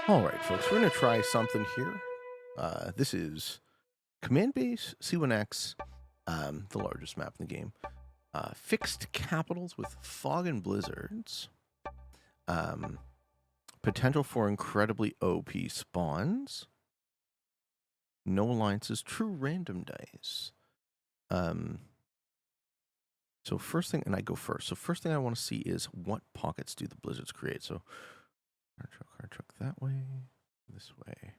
All right, folks, we're going to try something here. This is Command Base C1X, the largest map in the game. Fixed capitals with fog and blizzards. Potential for incredibly OP spawns. No alliances, true random dice. So first thing, and I go first. So first thing I want to see is what pockets do the blizzards create. So hard truck that way, this way.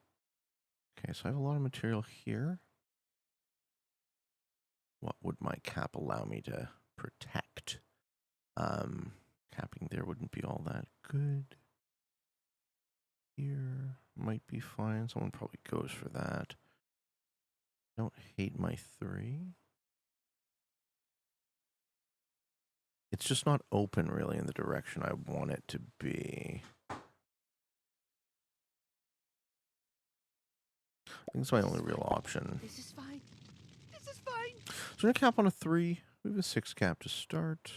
Okay, so I have a lot of material here. What would my cap allow me to protect? Capping there wouldn't be all that good. Here might be fine. Someone probably goes for that. Don't hate my 3. It's just not open really in the direction I want it to be. I think it's my only real option. This is fine. This is fine. So we're going to cap on a 3. We have a 6 cap to start.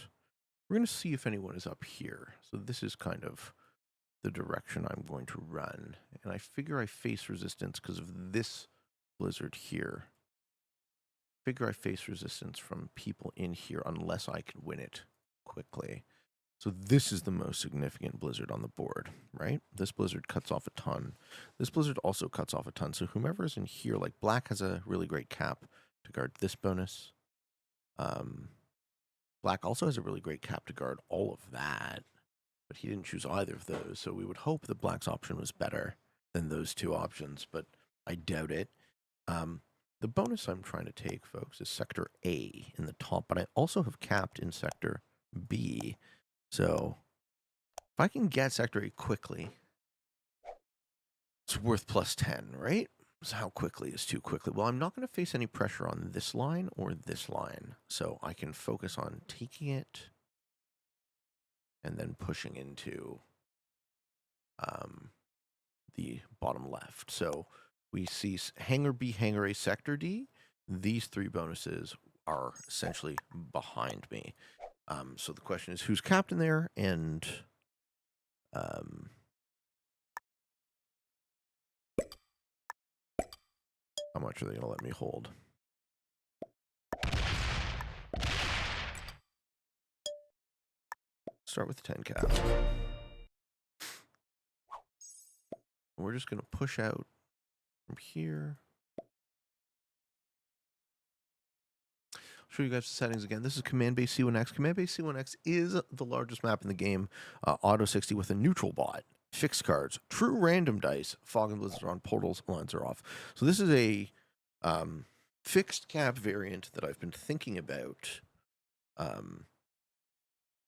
We're going to see if anyone is up here. So this is kind of the direction I'm going to run. And I figure I face resistance because of this blizzard here. I face resistance from people in here unless I can win it quickly. So this is the most significant blizzard on the board, right? This blizzard cuts off a ton. This blizzard also cuts off a ton. So whomever is in here, like black has a really great cap to guard this bonus. Black also has a really great cap to guard all of that, but he didn't choose either of those. So we would hope that black's option was better than those two options, but I doubt it. The bonus I'm trying to take, folks, is Sector A in the top, but I also have capped in Sector B. So if I can get Sector A quickly, it's worth +10, right? So how quickly is too quickly? Well, I'm not going to face any pressure on this line or this line, so I can focus on taking it and then pushing into the bottom left. So we see Hangar B, Hangar A, Sector D. These 3 bonuses are essentially behind me. So the question is, who's captain there? And how much are they going to let me hold? Start with 10 cap. We're just going to push out from here. I'll show you guys the settings again. This is Command Base C1X. Command Base C1X is the largest map in the game. Auto 60 with a neutral bot. Fixed cards. True random dice. Fog and blizzards are on. Portals. Lines are off. So this is a fixed cap variant that I've been thinking about.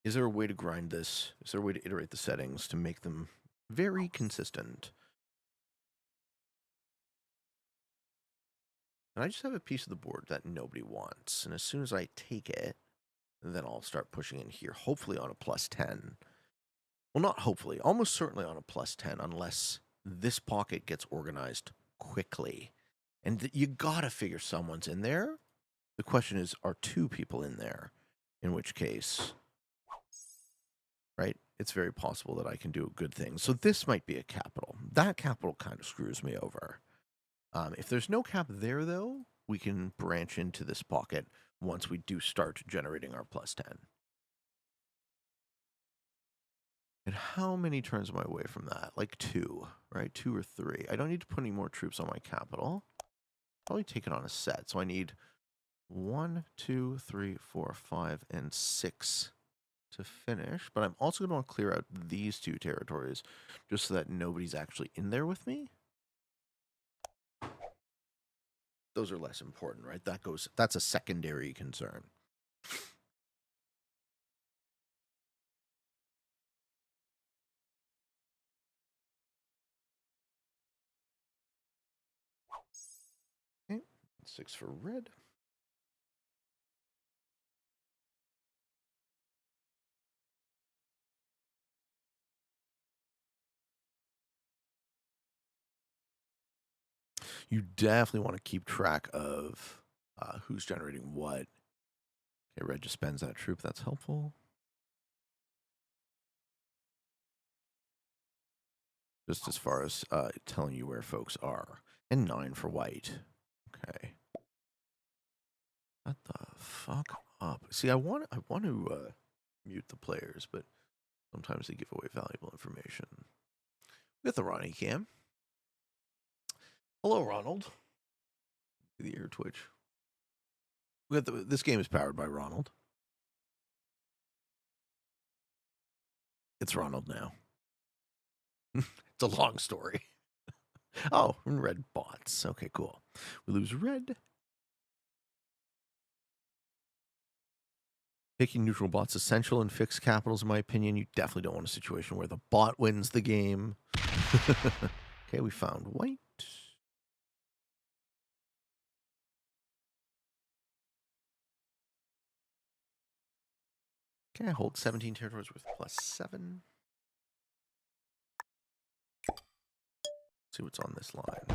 Is there a way to grind this? Is there a way to iterate the settings to make them very consistent? And I just have a piece of the board that nobody wants. And as soon as I take it, then I'll start pushing in here, hopefully on a +10. Well, not hopefully, almost certainly on a +10, unless this pocket gets organized quickly. And you gotta figure someone's in there. The question is, are 2 people in there? In which case, right, it's very possible that I can do a good thing. So this might be a capital. That capital kind of screws me over. If there's no cap there, though, we can branch into this pocket once we do start generating our +10. And how many turns am I away from that? Like 2, right? 2 or 3. I don't need to put any more troops on my capital. Probably take it on a set. So I need 1, 2, 3, 4, 5, and 6 to finish. But I'm also going to want to clear out these 2 territories just so that nobody's actually in there with me. Those are less important, right? That's a secondary concern. Okay, 6 for red. You definitely want to keep track of who's generating what. Okay, red just spends that troop. That's helpful. Just as far as telling you where folks are. And 9 for white. Okay. Shut the fuck up. See, I want to mute the players, but sometimes they give away valuable information. We got the Ronnie cam. Hello, Ronald. The ear twitch. We got this game is powered by Ronald. It's Ronald now. It's a long story. Oh, red bots. Okay, cool. We lose red. Picking neutral bots essential in fixed capitals, in my opinion. You definitely don't want a situation where the bot wins the game. Okay, we found white. Okay, I hold 17 territories with +7. See what's on this line.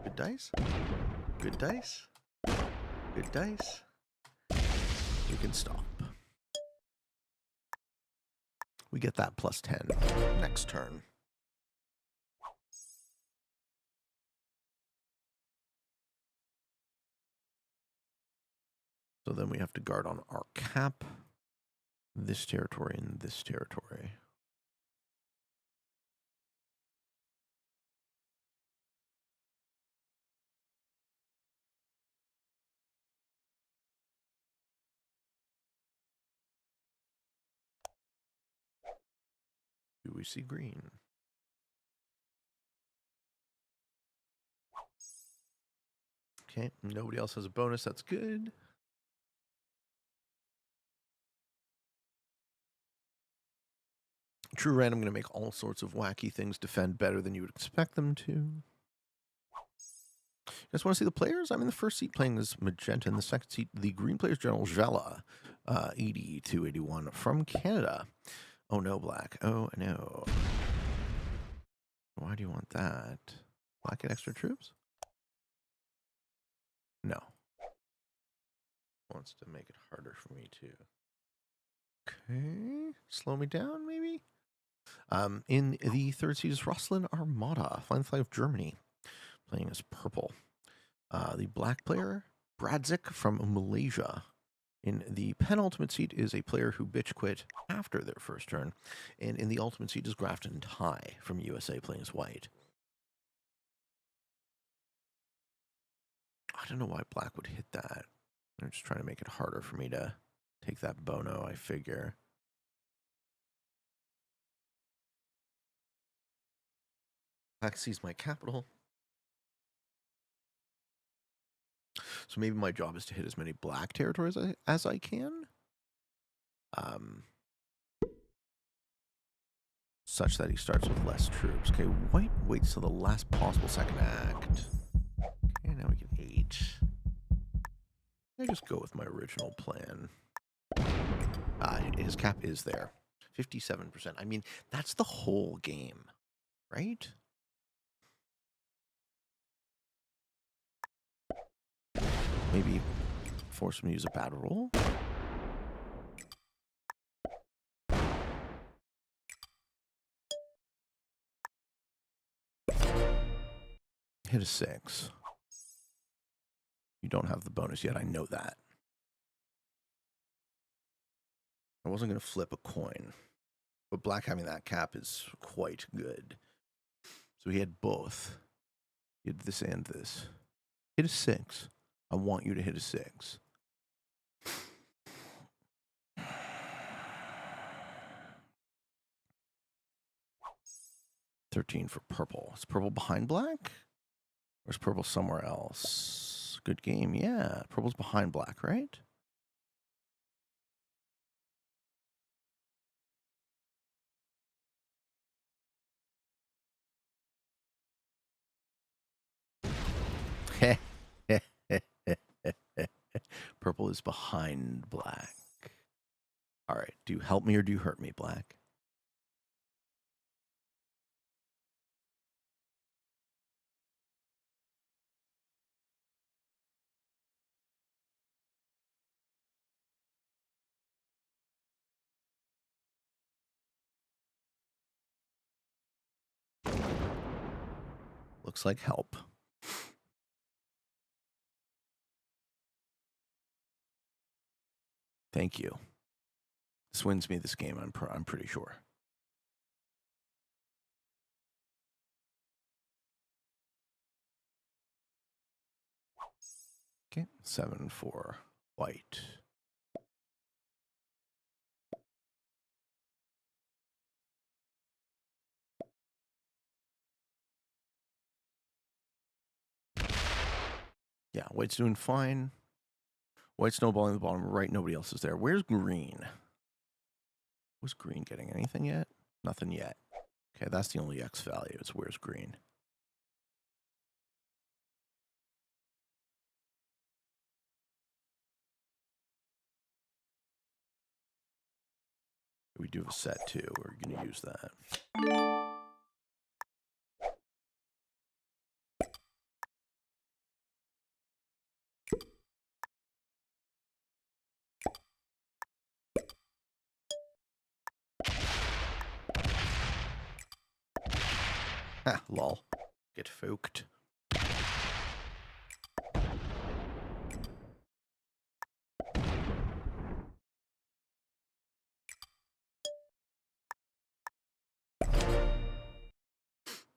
Good dice. Good dice. Good dice. We can stop. We get that +10 next turn. So then we have to guard on our cap, this territory, and this territory. Do we see green? Okay, nobody else has a bonus. That's good. True random, I'm going to make all sorts of wacky things defend better than you would expect them to. You guys want to see the players? I'm in the first seat playing as Magenta. In the second seat, the green player's General Jella, 80 to 81 from Canada. Oh no, black. Oh no. Why do you want that? Black and extra troops? No. Wants to make it harder for me too. Okay. Slow me down, maybe? In the third seat is Roslyn Armada, flying the flag of Germany, playing as purple. The black player, Bradzik from Malaysia. In the penultimate seat is a player who bitch quit after their first turn. And in the ultimate seat is Grafton Ty from USA, playing as white. I don't know why black would hit that. They're just trying to make it harder for me to take that bono, I figure. Black sees my capital. So maybe my job is to hit as many black territories as I can. Such that he starts with less troops. Okay, white waits till the last possible second act. Okay, now we get 8. I just go with my original plan. His cap is there. 57%. I mean, that's the whole game, right? Maybe force him to use a bad roll. Hit a 6. You don't have the bonus yet. I know that. I wasn't going to flip a coin, but black having that cap is quite good. So he had both. He had this and this. Hit a 6. I want you to hit a 6. $13 for purple. Is purple behind black? Or is purple somewhere else? Good game. Yeah, purple's behind black, right? Purple is behind black. All right. Do you help me or do you hurt me, black? Looks like help. Thank you. This wins me this game, I'm pretty sure. Okay, 7 for white. Yeah, white's doing fine. White snowballing the bottom right. Nobody else is there. Where's green? Was green getting anything yet? Nothing yet. Okay, that's the only X value. It's where's green. We do have a set too. We're going to use that. Ha, lol. Get folked.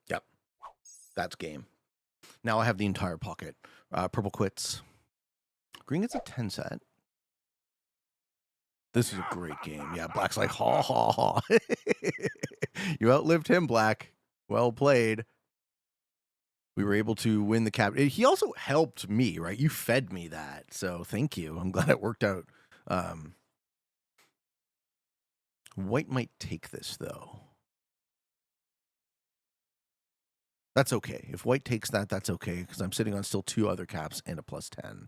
Yep. That's game. Now I have the entire pocket. Purple quits. Green gets a 10 set. This is a great game. Yeah, Black's like, ha, ha, ha. You outlived him, Black. Well played. We were able to win the cap. He also helped me, right? You fed me that. So thank you. I'm glad it worked out. White might take this, though. That's okay. If white takes that, that's okay, because I'm sitting on still 2 other caps and a +10.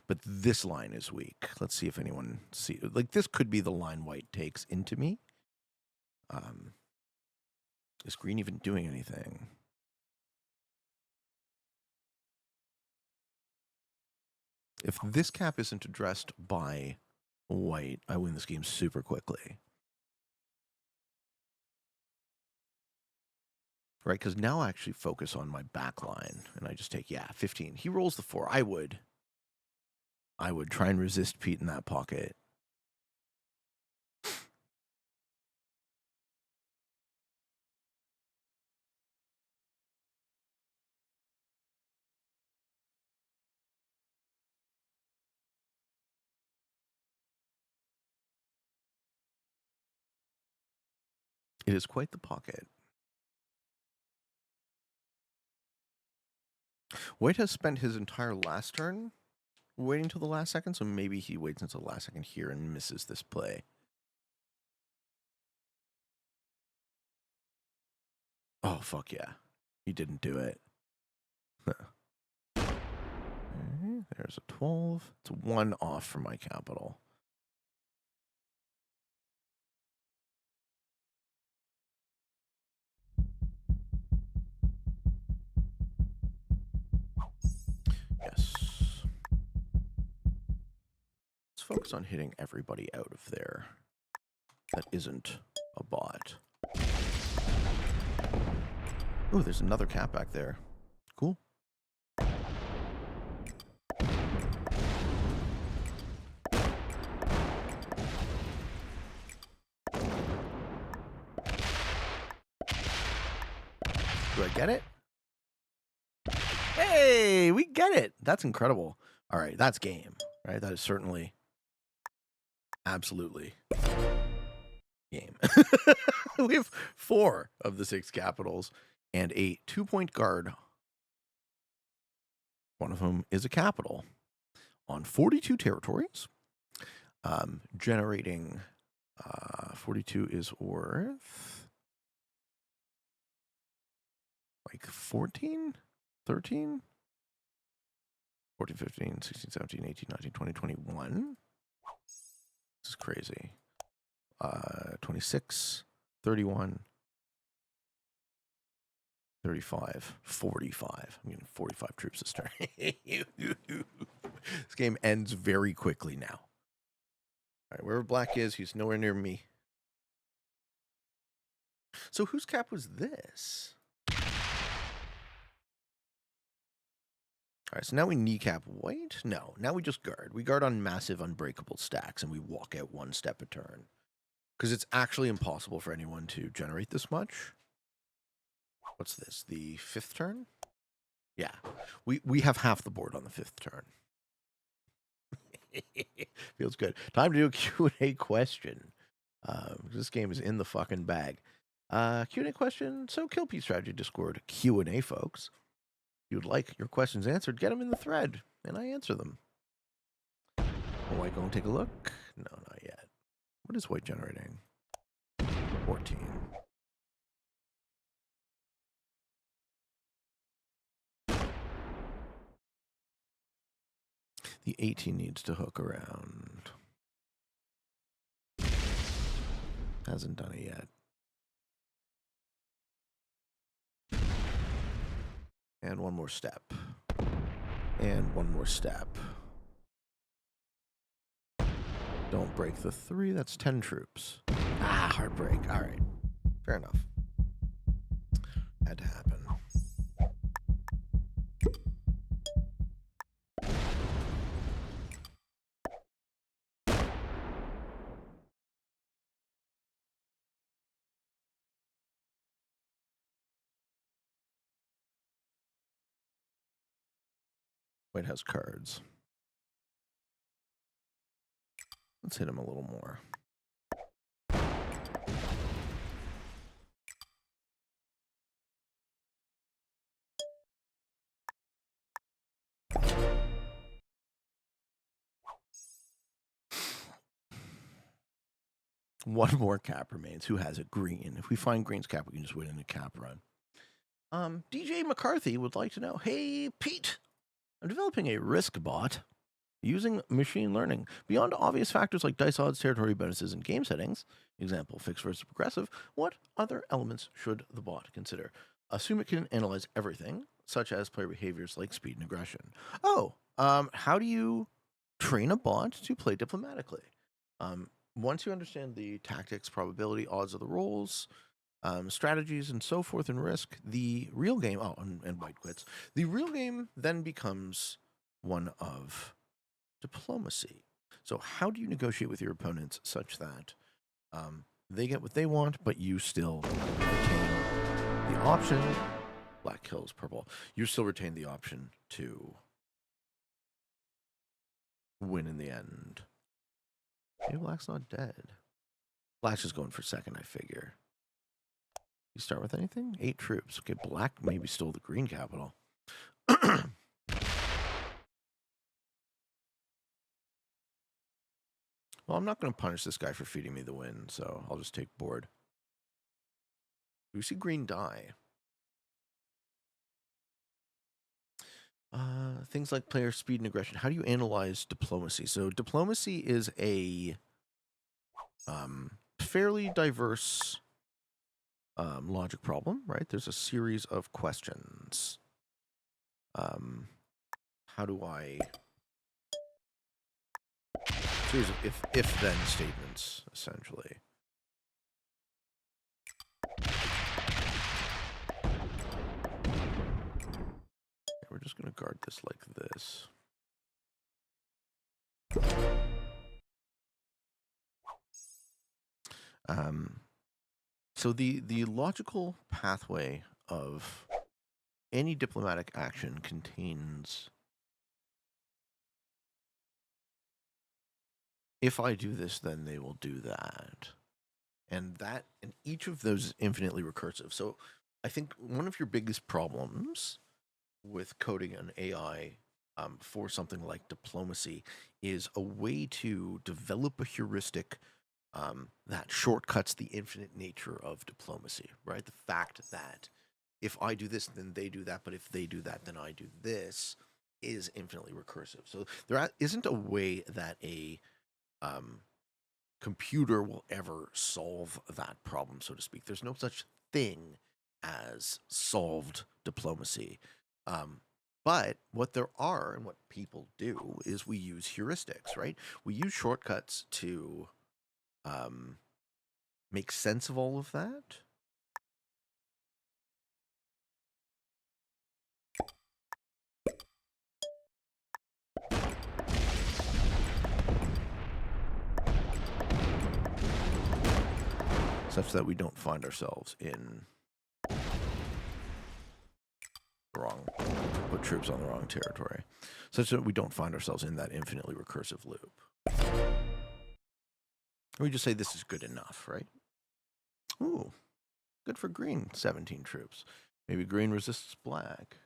But this line is weak. Let's see if anyone see. Like, this could be the line white takes into me. Is green even doing anything? If this cap isn't addressed by white, I win this game super quickly. Right, because now I actually focus on my back line, and I just take, 15. He rolls the 4. I would try and resist Pete in that pocket. It is quite the pocket. White has spent his entire last turn waiting till the last second, so maybe he waits until the last second here and misses this play. Oh, fuck yeah. He didn't do it. There's a 12. It's 1 off from my capital. Yes. Let's focus on hitting everybody out of there. That isn't a bot. Oh, there's another cap back there. Cool. Do I get it? Hey, we get it. That's incredible. All right, that's game, right? That is certainly, absolutely game. We have 4 of the 6 capitals and a 2-point guard. One of them is a capital on 42 territories, generating 42 is worth like 14, 13, 14, 15, 16, 17, 18, 19, 20, 21. This is crazy. 26, 31, 35, 45. I'm getting 45 troops this turn. This game ends very quickly now. All right, wherever Black is, he's nowhere near me. So whose cap was this? All right, so now we kneecap white? No, now we just guard. We guard on massive unbreakable stacks, and we walk at 1 step a turn. Because it's actually impossible for anyone to generate this much. What's this, the 5th turn? Yeah, we have half the board on the 5th turn. Feels good. Time to do a Q&A question. This game is in the fucking bag. Q&A question. So Kill P Strategy Discord Q&A, folks. If you'd like your questions answered, get them in the thread, and I answer them. White go and take a look? No, not yet. What is white generating? 14. The 18 needs to hook around. Hasn't done it yet. And one more step. And one more step. Don't break the 3. That's 10 troops. Ah, heartbreak. All right. Fair enough. Had to happen. White has cards. Let's hit him a little more. One more cap remains. Who has it? Green. If we find Green's cap, we can just win in a cap run. DJ McCarthy would like to know, hey, Pete, I'm developing a risk bot using machine learning. Beyond obvious factors like dice odds, territory bonuses, and game settings, example, fixed versus progressive, what other elements should the bot consider? Assume it can analyze everything, such as player behaviors like speed and aggression. Oh, how do you train a bot to play diplomatically? Once you understand the tactics, probability, odds of the rolls, strategies, and so forth, and risk, the real game, and white quits, the real game then becomes one of diplomacy. So how do you negotiate with your opponents such that they get what they want, but you still retain the option? Black kills purple. You still retain the option to win in the end. Maybe black's not dead. Black's just going for second, I figure. You start with anything? 8 troops. Okay, black maybe stole the green capital. Well, I'm not going to punish this guy for feeding me the win, so I'll just take board. We see green die. Things like player speed and aggression. How do you analyze diplomacy? So diplomacy is a fairly diverse logic problem, right? There's a series of questions. How do I... series of if-then statements, essentially. We're just going to guard this like this. So the logical pathway of any diplomatic action contains, if I do this, then they will do that. And each of those is infinitely recursive. So I think one of your biggest problems with coding an AI for something like diplomacy is a way to develop a heuristic that shortcuts the infinite nature of diplomacy, right? The fact that if I do this, then they do that, but if they do that, then I do this is infinitely recursive. So there isn't a way that a computer will ever solve that problem, so to speak. There's no such thing as solved diplomacy. But what there are and what people do is we use heuristics, right? We use shortcuts to make sense of all of that. such that we don't find ourselves in the wrong, put troops on the wrong territory, such that we don't find ourselves in that infinitely recursive loop. We just say this is good enough, right? Ooh, good for green, 17 troops. Maybe green resists black.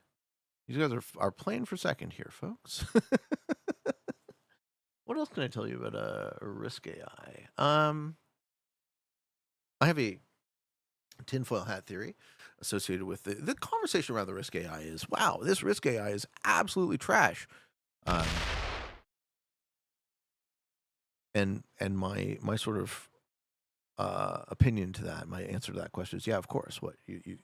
These guys are playing for second here, folks. What else can I tell you about a risk AI? I have a tinfoil hat theory associated with the conversation around the risk AI is, wow, this risk AI is absolutely trash. And my sort of opinion to that, my answer to that question is, yeah, of course. What you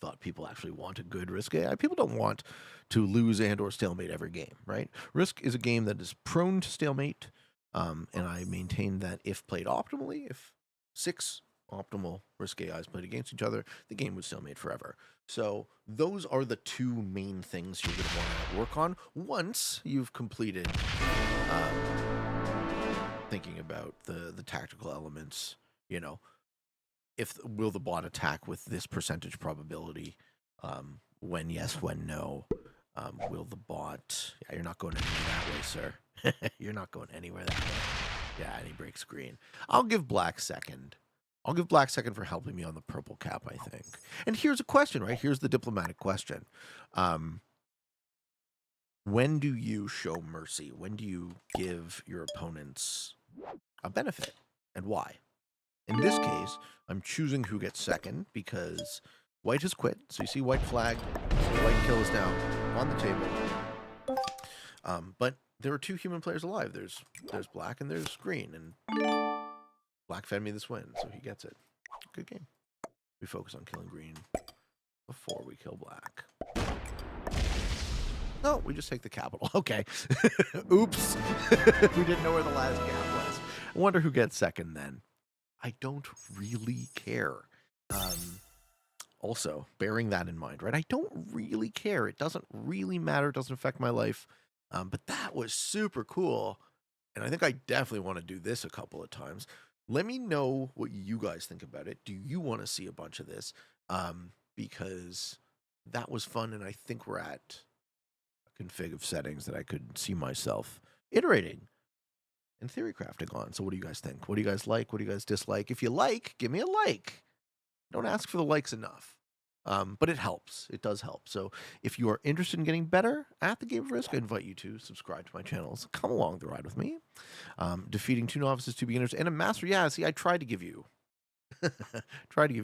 thought people actually want a good risk AI? People don't want to lose and or stalemate every game, right? Risk is a game that is prone to stalemate, and I maintain that if played optimally, if 6 optimal risk AIs played against each other, the game would stalemate forever. So those are the 2 main things you're going to want to work on once you've completed thinking about the tactical elements. You know, will the bot attack with this percentage probability? When yes, when no. Will the bot? Yeah, you're not going anywhere that way, sir. You're not going anywhere that way. Yeah, and he breaks green. I'll give black second. I'll give black second for helping me on the purple cap, I think. And here's a question, right? Here's the diplomatic question. When do you show mercy? When do you give your opponents a benefit, and why? In this case, I'm choosing who gets second because white has quit. So you see white flagged. White kill is now on the table. But there are 2 human players alive. There's black and there's green. And black fed me this win, so he gets it. Good game. We focus on killing green before we kill black. No, we just take the capital. Okay. Oops. We didn't know where the last gap was. I wonder who gets second then. I don't really care. Also, bearing that in mind, right? I don't really care. It doesn't really matter. It doesn't affect my life. But that was super cool. And I think I definitely want to do this a couple of times. Let me know what you guys think about it. Do you want to see a bunch of this? Because that was fun, and I think we're at a config of settings that I could see myself iterating and theory crafting on. So what do you guys think? What do you guys like? What do you guys dislike? If you like, give me a like. Don't ask for the likes enough. But it helps. It does help. So if you are interested in getting better at the game of Risk, I invite you to subscribe to my channels. Come along the ride with me. Defeating 2 novices, 2 beginners, and a master. Yeah, see, I tried to give you a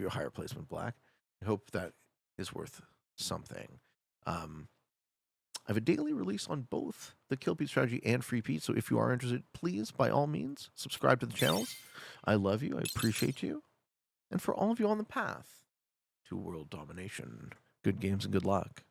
higher placement, Black. I hope that is worth something. I have a daily release on both the Kill Pete strategy and Free Pete. So if you are interested, please, by all means, subscribe to the channels. I love you. I appreciate you. And for all of you on the path to world domination, good games and good luck.